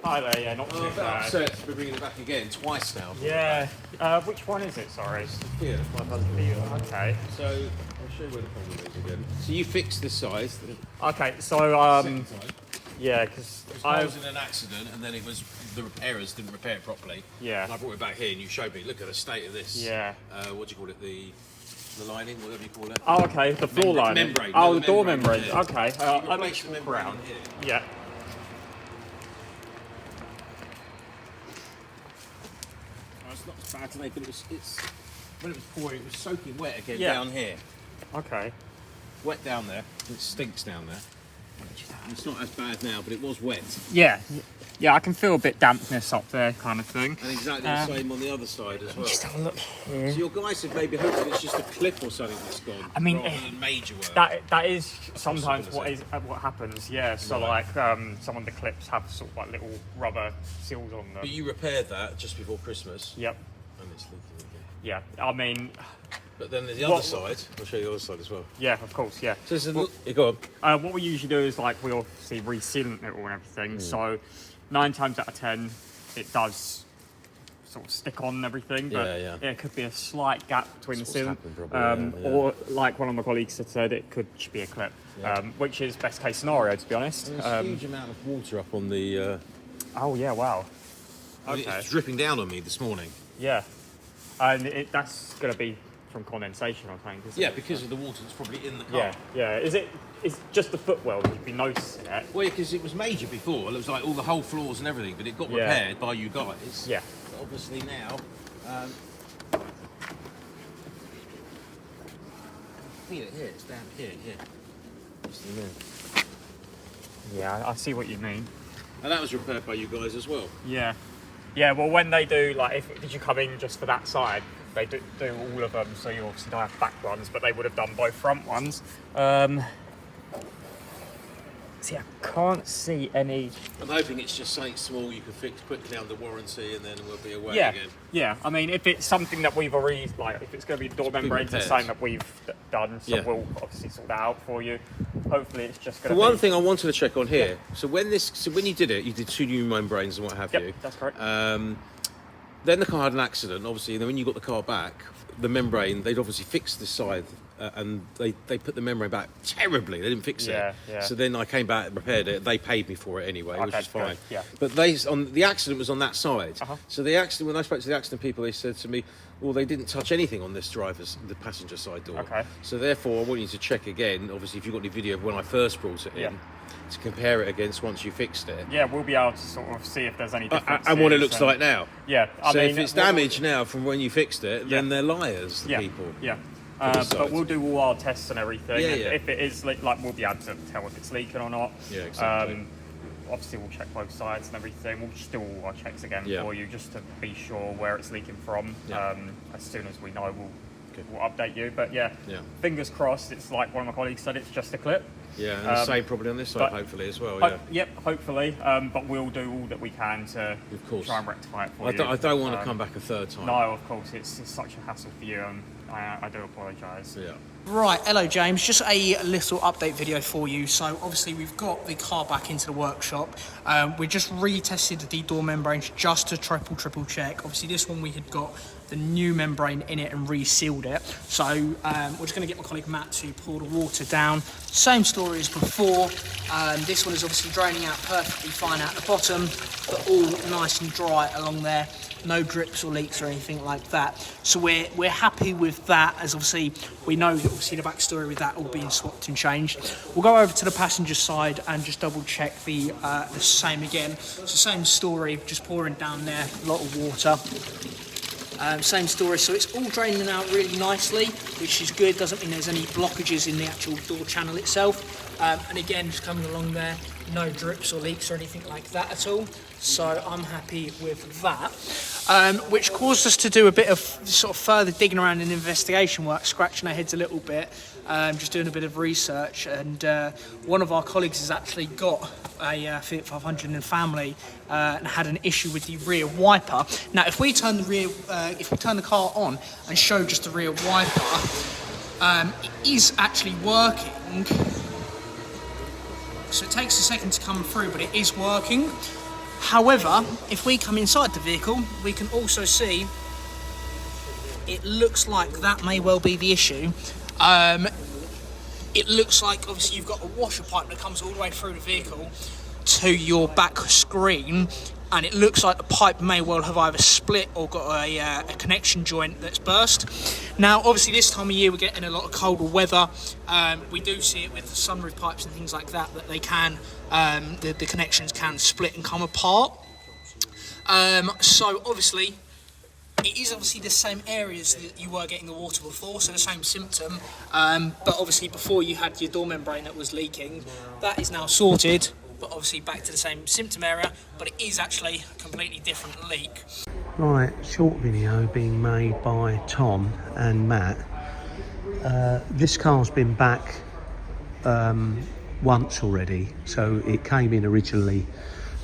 Hi there, yeah, not too I'm a bit bad. upset for bringing it back again twice now. Yeah, which one is it, sorry? Here, 500. Okay. So, I'll show you where the problem is again. So you fixed this side, Okay, so, second time. yeah, because I was in an accident and then it was the repairers didn't repair it properly. Yeah. And I brought it back here and you showed me, look at the state of this. Yeah. What do you call it? The lining, whatever you call it. Oh, okay, the floor lining. Membrane. Oh, No, the door membrane. yeah. Okay, So you I'll replace the walk membrane around. here. Yeah. Oh, it's not as bad today, but it's when it was pouring, it was soaking wet again Yeah. down here. Okay. Wet down there. It stinks down there. It's not as bad now, but it was wet. Yeah. Yeah, I can feel a bit dampness up there, kind of thing. And exactly the same on the other side as well. Just have a look here. So your guy said maybe hopefully it's just a clip or something that's gone. I mean, rather than major work. That is sometimes what happens. Yeah. So Right. like some of the clips have sort of like little rubber seals on them. But you repaired that just before Christmas. Yep. And it's leaking again. Yeah. I mean, But then there's the other side. I'll show you the other side as well. yeah, of course, yeah. So this is you go on. What we usually do is like we obviously reseal it all and everything. So 9 times out of 10, it does sort of stick on and everything. But Yeah. it could be a slight gap between the seal. happened probably, yeah. Or like one of my colleagues had said, it could just be a clip, which is best case scenario, to be honest. There's a huge amount of water up on the. Oh yeah, wow. Okay. It's dripping down on me this morning. Yeah, and that's going to be from condensation, I think. Isn't Yeah, it? because of the water that's probably in the car. Yeah. Is just the footwell? You'd be noticing it. Well, because it was major before. It was like all the whole floors and everything, but it got Yeah. repaired by you guys. Yeah. But obviously now. Feel it here. It's down here. Just in there. Yeah, I see what you mean. And that was repaired by you guys as well. Yeah. Yeah, well, when they do, like, did you come in just for that side? They do all of them, so you obviously don't have back ones, but they would have done both front ones. See, I can't see any. I'm hoping it's just something small you can fix quickly under warranty, and then we'll be away Yeah, again. yeah. I mean, if it's something that we've already, like, if it's going to be door membranes, it's something that we've done, so Yeah. we'll obviously sort that out for you. Hopefully, it's just going The to be. one thing I wanted to check on here. So when you did it, you did 2 new membranes and what have Yep, you. that's correct. Then the car had an accident, obviously, and then when you got the car back, the membrane, they'd obviously fixed the side, and they put the membrane back terribly. They didn't fix Yeah, it. yeah. So then I came back and repaired it. They paid me for it anyway, which Okay, was fine. good, yeah. But the accident was on that side. Uh-huh. So the accident, when I spoke to the accident people, they said to me, well, they didn't touch anything on this the passenger side door. Okay. So therefore, I want you to check again, obviously, if you've got any video of when I first brought it Yeah. in, to compare it against once you fixed it. Yeah, we'll be able to sort of see if there's any differences. And what it looks like now. Yeah, I So mean, if it's damaged now from when you fixed it, then they're liars, the yeah, people. Yeah. this But side. we'll do all our tests and everything. Yeah, and yeah. if it is like, we'll be able to tell if it's leaking or not. Yeah, exactly. Obviously, we'll check both sides and everything. We'll just do all our checks again Yeah. for you, just to be sure where it's leaking from. Yeah. As soon as we know, we'll update you. But yeah, Yeah. fingers crossed. It's like one of my colleagues said, it's just a clip. Yeah, and the same probably on this side, but- hopefully, as well, Yep, hopefully. But we'll do all that we can to Of course. try and rectify it for I you. don't want to come back a third time. No, of course, it's such a hassle for you, and I do apologise. Yeah. Right, hello James, just a little update video for you. So obviously we've got the car back into the workshop. We just retested the door membranes just to triple check. Obviously this one we had got the new membrane in it and resealed it. So we're just going to get my colleague Matt to pour the water down. Same story as before. This one is obviously draining out perfectly fine out the bottom, but all nice and dry along there. No drips or leaks or anything like that. So we're happy with that, as obviously we know that obviously the backstory with that all being swapped and changed. We'll go over to the passenger side and just double check the same again. It's the same story, just pouring down there, a lot of water. Same story, so it's all draining out really nicely, which is good. Doesn't mean there's any blockages in the actual door channel itself. And again, just coming along there, no drips or leaks or anything like that at all. So I'm happy with that. Which caused us to do a bit of sort of further digging around in investigation work, scratching our heads a little bit, just doing a bit of research. And one of our colleagues has actually got a Fiat 500 in the family and had an issue with the rear wiper. Now, if we turn the car on and show just the rear wiper, it is actually working. So it takes a second to come through, but it is working. However, if we come inside the vehicle, we can also see it looks like that may well be the issue. It looks like obviously you've got a washer pipe that comes all the way through the vehicle to your back screen, and it looks like the pipe may well have either split or got a connection joint that's burst. Now obviously this time of year we're getting a lot of colder weather. We do see it with the sunroof pipes and things like that they can, the connections can split and come apart. So obviously it is obviously the same areas that you were getting the water before, so the same symptom, but obviously before you had your door membrane that was leaking. That is now sorted, but obviously back to the same symptom area, but it is actually a completely different leak. Right, short video being made by Tom and Matt. This car's been back once already, so it came in originally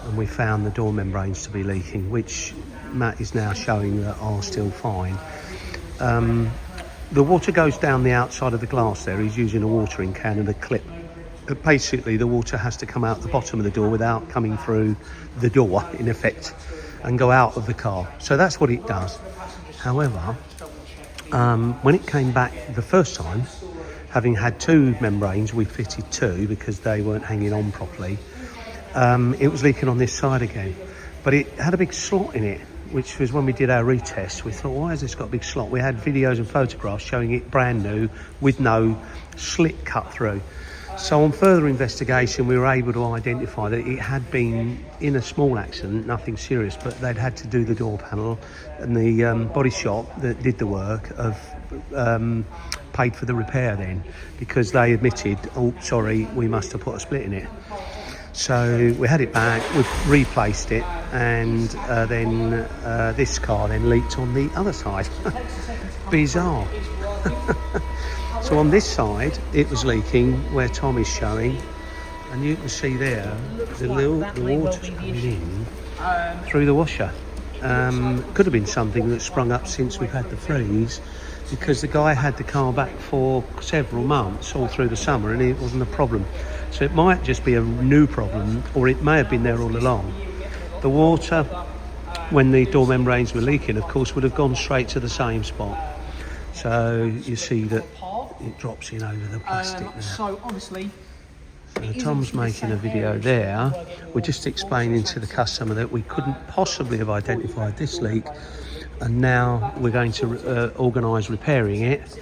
and we found the door membranes to be leaking, which Matt is now showing that are still fine. The water goes down the outside of the glass there. He's using a watering can and a clip. But basically the water has to come out the bottom of the door without coming through the door in effect and go out of the car. So that's what it does. However, when it came back the first time, having had two membranes, we fitted two because they weren't hanging on properly. It was leaking on this side again, but it had a big slot in it, which was when we did our retest. We thought, why has this got a big slot? We had videos and photographs showing it brand new with no slit cut through. So on further investigation, we were able to identify that it had been in a small accident, nothing serious, but they'd had to do the door panel, and the body shop that did the work have paid for the repair then, because they admitted, oh, sorry, we must have put a split in it. So we had it back, we replaced it, and then this car then leaked on the other side. Bizarre. So on this side, it was leaking where Tom is showing, and you can see there the water's coming in through the washer. Could have been something that sprung up since we've had the freeze, because the guy had the car back for several months all through the summer and it wasn't a problem. So it might just be a new problem, or it may have been there all along. The water, when the door membranes were leaking, of course, would have gone straight to the same spot. So you see that it drops in over the plastic there. So obviously, so Tom's making a video there. We're just explaining to the customer that we couldn't possibly have identified this leak, and now we're going to organise repairing it,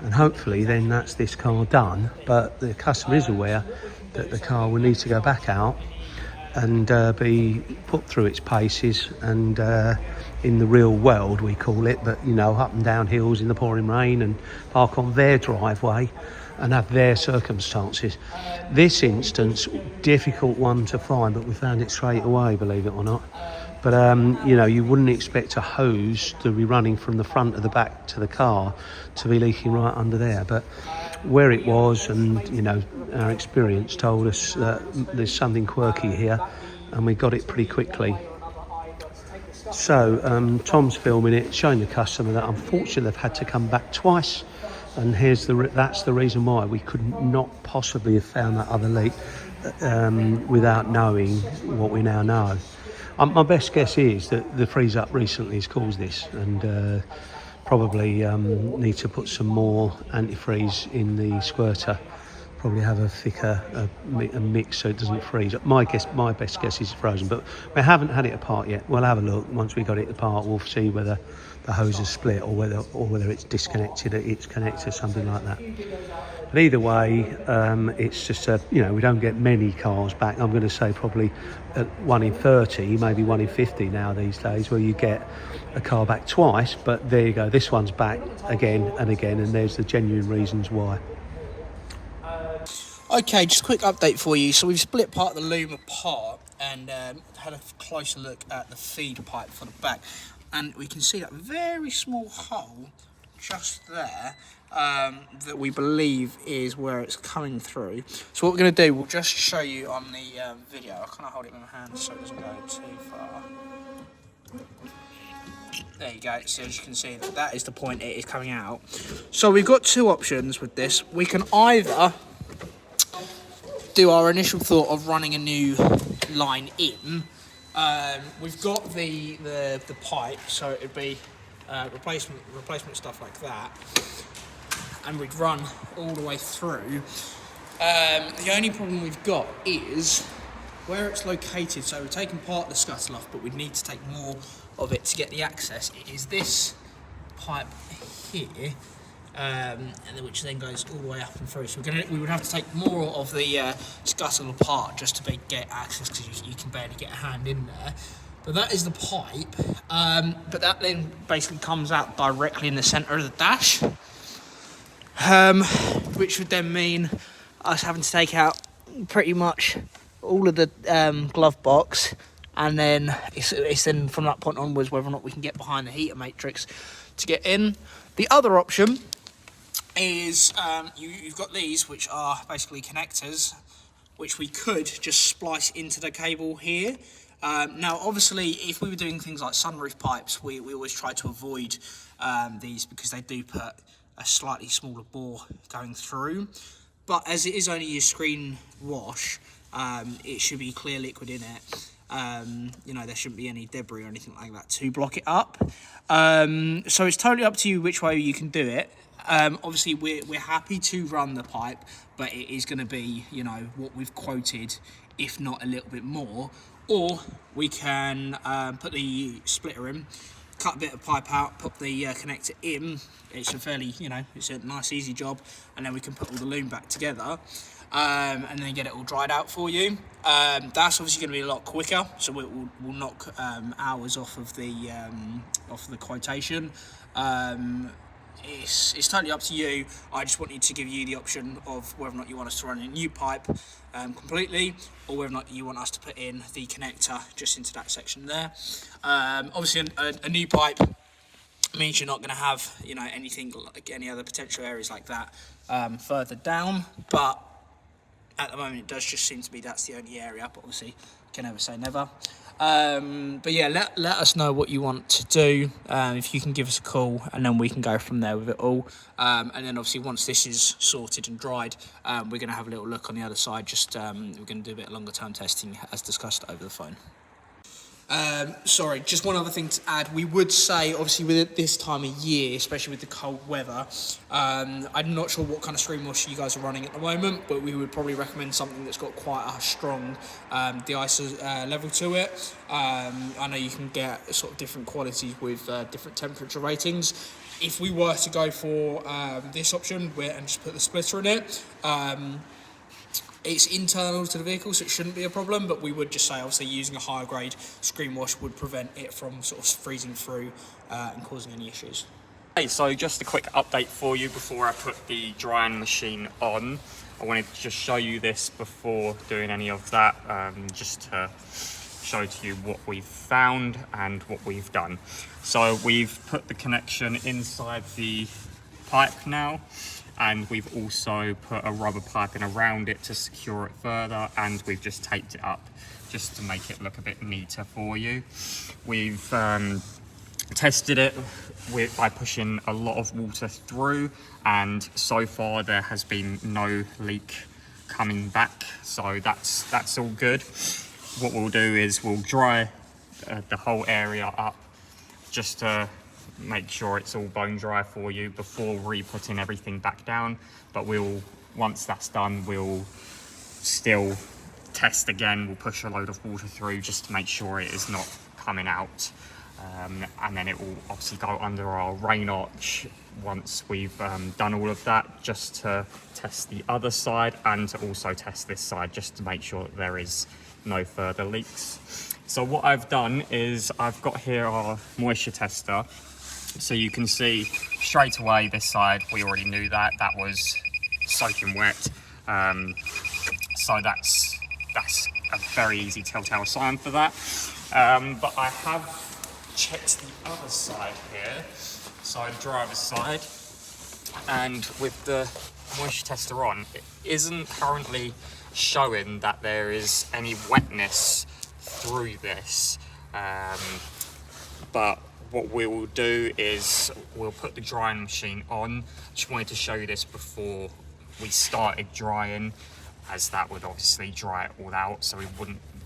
and hopefully then that's this car done. But the customer is aware that the car will need to go back out and be put through its paces, and in the real world we call it, but you know, up and down hills in the pouring rain, and park on their driveway and have their circumstances. This instance, difficult one to find, but we found it straight away, believe it or not. But you know, you wouldn't expect a hose to be running from the front of the back to the car to be leaking right under there. But where it was, and you know, our experience told us that there's something quirky here, and we got it pretty quickly. So Tom's filming it, showing the customer that unfortunately they've had to come back twice, and that's the reason why we could not possibly have found that other leak without knowing what we now know. My best guess is that the freeze up recently has caused this, and probably need to put some more antifreeze in the squirter. Probably have a thicker a mix so it doesn't freeze. My best guess is frozen, but we haven't had it apart yet. We'll have a look. Once we got it apart, we'll see whether the hose is split or whether it's disconnected at its connector, something like that. But either way, it's just you know, we don't get many cars back. I'm going to say probably 1 in 30, maybe 1 in 50 now these days, where you get a car back twice. But there you go, this one's back again and again, and there's the genuine reasons why. Okay, just a quick update for you. So we've split part of the loom apart and had a closer look at the feed pipe for the back, and we can see that very small hole just there that we believe is where it's coming through. So what we're going to do, we'll just show you on the video. I kind of hold it in my hand so it doesn't go too far. There you go. So as you can see, that is the point it is coming out. So we've got two options with this. We can either do our initial thought of running a new line in, We've got the pipe, so it'd be replacement stuff like that, and we'd run all the way through. The only problem we've got is where it's located. So we're taking part of the scuttle off, but we'd need to take more of it to get the access. It is this pipe here, which then goes all the way up and through. So we would have to take more of the scuttle apart just to get access, because you can barely get a hand in there. But that is the pipe. But that then basically comes out directly in the centre of the dash, which would then mean us having to take out pretty much all of the glove box, and then it's then from that point onwards whether or not we can get behind the heater matrix to get in. The other option is you've got these, which are basically connectors, which we could just splice into the cable here. Now, obviously, if we were doing things like sunroof pipes, we always try to avoid these, because they do put a slightly smaller bore going through. But as it is only a screen wash, it should be clear liquid in it. There shouldn't be any debris or anything like that to block it up. So it's totally up to you which way you can do it. Obviously, we're happy to run the pipe, but it is going to be, what we've quoted, if not a little bit more. Or we can put the splitter in, cut a bit of pipe out, put the connector in. It's a fairly, it's a nice easy job, and then we can put all the loom back together, and then get it all dried out for you. That's obviously going to be a lot quicker, so we'll knock hours off of the quotation. It's totally up to you. I just wanted to give you the option of whether or not you want us to run a new pipe completely, or whether or not you want us to put in the connector just into that section there. Obviously, a new pipe means you're not going to have anything like any other potential areas like that further down, but at the moment it does just seem to be that's the only area, but obviously can never say never. But yeah, let us know what you want to do, if you can give us a call, and then we can go from there with it all. And then obviously once this is sorted and dried, we're going to have a little look on the other side. We're going to do a bit longer term testing as discussed over the phone. Sorry, just one other thing to add. We would say, obviously, with this time of year, especially with the cold weather, I'm not sure what kind of screen wash you guys are running at the moment, but we would probably recommend something that's got quite a strong de-icer level to it. I know you can get sort of different qualities with different temperature ratings. If we were to go for this option and just put the splitter in it, it's internal to the vehicle, so it shouldn't be a problem, but we would just say, obviously, using a higher grade screen wash would prevent it from sort of freezing through and causing any issues. Okay, so just a quick update for you before I put the drying machine on. I wanted to just show you this before doing any of that, just to show to you what we've found and what we've done. So we've put the connection inside the pipe now, and we've also put a rubber piping around it to secure it further, and we've just taped it up just to make it look a bit neater for you. We've tested it by pushing a lot of water through, and so far there has been no leak coming back, so that's all good. What we'll do is we'll dry the whole area up just to make sure it's all bone dry for you before re-putting everything back down. But once that's done, we'll still test again. We'll push a load of water through just to make sure it is not coming out, and then it will obviously go under our rain arch once we've done all of that, just to test the other side and to also test this side just to make sure that there is no further leaks. So what I've done is I've got here our moisture tester. So you can see straight away this side, we already knew that was soaking wet. So that's a very easy telltale sign for that. But I have checked the other side here, so the driver's side, and with the moisture tester on, it isn't currently showing that there is any wetness through this. But what we will do is we'll put the drying machine on. Just wanted to show you this before we started drying. as that would obviously dry it all out, so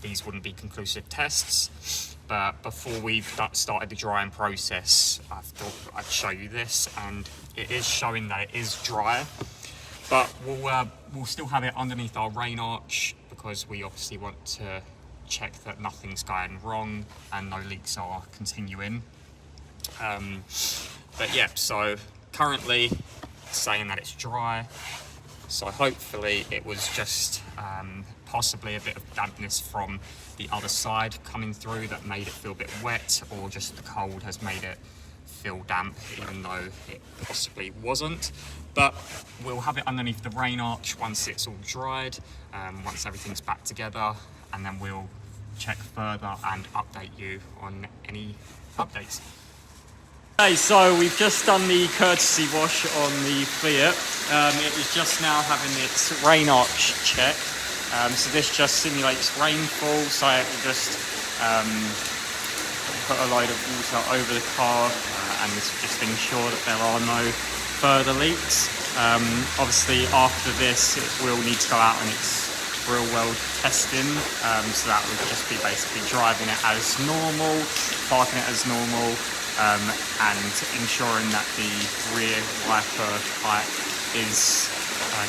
these wouldn't be conclusive tests. But before we've started the drying process, I thought I'd show you this, and it is showing that it is dry, but we'll still have it underneath our rain arch, because we obviously want to check that nothing's going wrong and no leaks are continuing. But yeah, so currently saying that it's dry, so hopefully it was just possibly a bit of dampness from the other side coming through that made it feel a bit wet, or just the cold has made it feel damp, even though it possibly wasn't. But we'll have it underneath the rain arch once it's all dried, once everything's back together, and then we'll check further and update you on any updates. Okay, so we've just done the courtesy wash on the Fiat. It is just now having its rain arch check. So this just simulates rainfall, so it will just put a load of water over the car, and this will just ensure that there are no further leaks. Obviously after this it will need to go out on its real world testing, so that would just be basically driving it as normal, parking it as normal, and ensuring that the rear wiper pipe is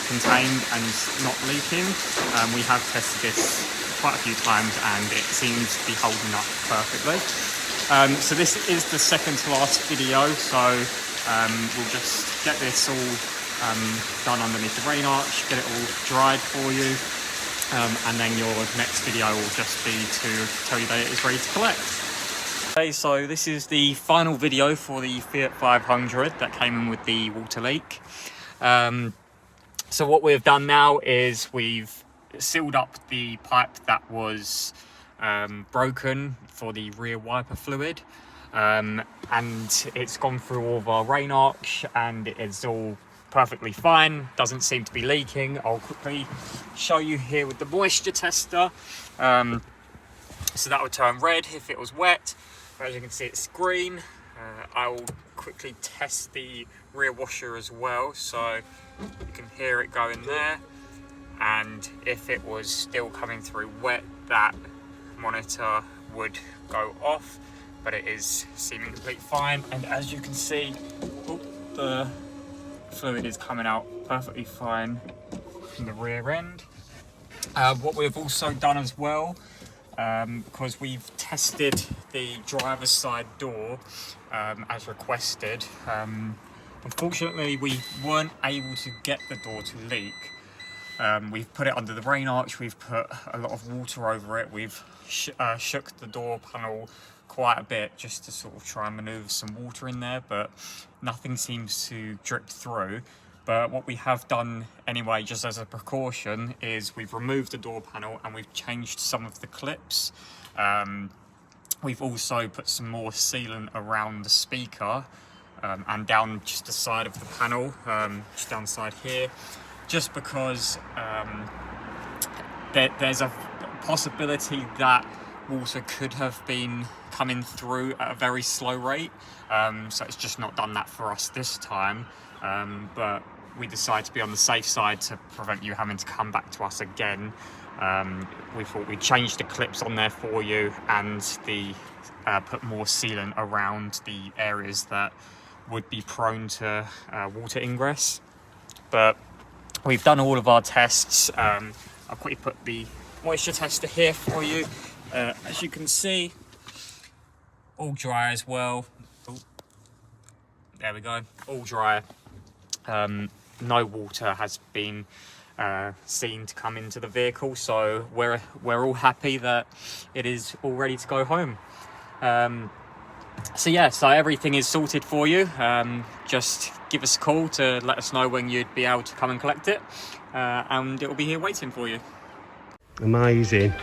contained and not leaking. We have tested this quite a few times and it seems to be holding up perfectly. So this is the second to last video, so we'll just get this all done underneath the rain arch, get it all dried for you, and then your next video will just be to tell you that it is ready to collect. Okay, so this is the final video for the Fiat 500 that came in with the water leak. So what we've done now is we've sealed up the pipe that was broken for the rear wiper fluid, and it's gone through all of our rain arch and it's all perfectly fine, doesn't seem to be leaking. I'll quickly show you here with the moisture tester. So that would turn red if it was wet, but as you can see it's green. I will quickly test the rear washer as well, so you can hear it go in there, and if it was still coming through wet, that monitor would go off, but it is seeming completely fine. And as you can see, the fluid is coming out perfectly fine from the rear end. What we've also done as well, because we've tested the driver's side door as requested, unfortunately we weren't able to get the door to leak. We've put it under the rain arch, we've put a lot of water over it, we've shook the door panel quite a bit just to sort of try and manoeuvre some water in there, but nothing seems to drip through. But what we have done anyway, just as a precaution, is we've removed the door panel and we've changed some of the clips. We've also put some more sealant around the speaker and down just the side of the panel, just down the side here, just because there's a possibility that water could have been coming through at a very slow rate. So it's just not done that for us this time. But we decided to be on the safe side to prevent you having to come back to us again. We thought we'd change the clips on there for you and put more sealant around the areas that would be prone to water ingress. But we've done all of our tests. I'll quickly put the moisture tester here for you. As you can see, all dry as well. Ooh, there we go, all dry. No water has been seen to come into the vehicle, so we're all happy that it is all ready to go home. So yeah, so everything is sorted for you. Just give us a call to let us know when you'd be able to come and collect it, and it will be here waiting for you. Amazing.